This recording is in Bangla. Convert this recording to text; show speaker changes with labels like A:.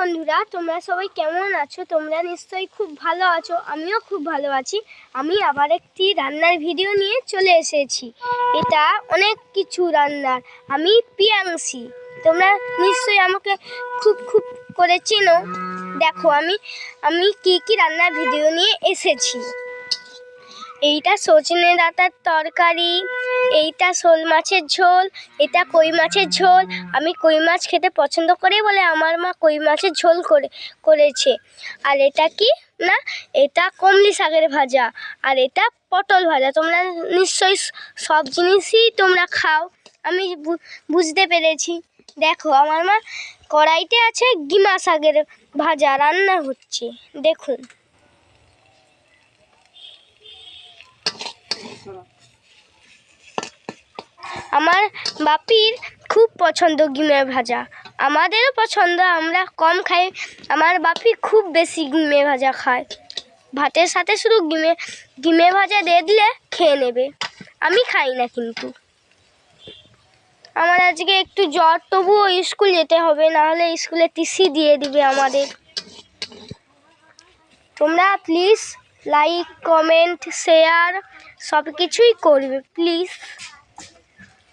A: বন্ধুরা, তোমরা সবাই কেমন আছো? তোমরা নিশ্চয়ই খুব ভালো আছো। আমিও খুব ভালো আছি। আমি আবার একটি রান্নার ভিডিও নিয়ে চলে এসেছি। এটা অনেক কিছু রান্নার। আমি পিয়াংসি। তোমরা নিশ্চয়ই আমাকে খুব করে চেনো। দেখো আমি কি রান্নার ভিডিও নিয়ে এসেছি। এইটা সজনে ডাঁটার তরকারি, এইটা শোল মাছের ঝোল, এটা কই মাছের ঝোল। আমি কই মাছ খেতে পছন্দ করি বলে আমার মা কই মাছের ঝোল করেছে। আর এটা কি না, এটা কমলি শাকের ভাজা, আর এটা পটল ভাজা। তোমরা নিশ্চয়ই সব জিনিসই তোমরা খাও, আমি বুঝতে পেরেছি। দেখো আমার মা কড়াইতে আছে গিমা শাকের ভাজা রান্না হচ্ছে, দেখুন। আমার বাপির খুব পছন্দ গিমে ভাজা, আমাদেরও পছন্দ, আমরা কম খাই। আমার বাপি খুব বেশি গিমে ভাজা খায়। ভাতের সাথে শুধু গিমে ভাজা দিয়ে দিলে খেয়ে নেবে। আমি খাই না কিন্তু। আমার আজকে একটু জ্বর, তবুও স্কুল যেতে হবে, নাহলে স্কুলে টিসি দিয়ে দিবে আমাদের। তোমরা প্লিজ লাইক, কমেন্ট, শেয়ার সব কিছুই করবে প্লিজ।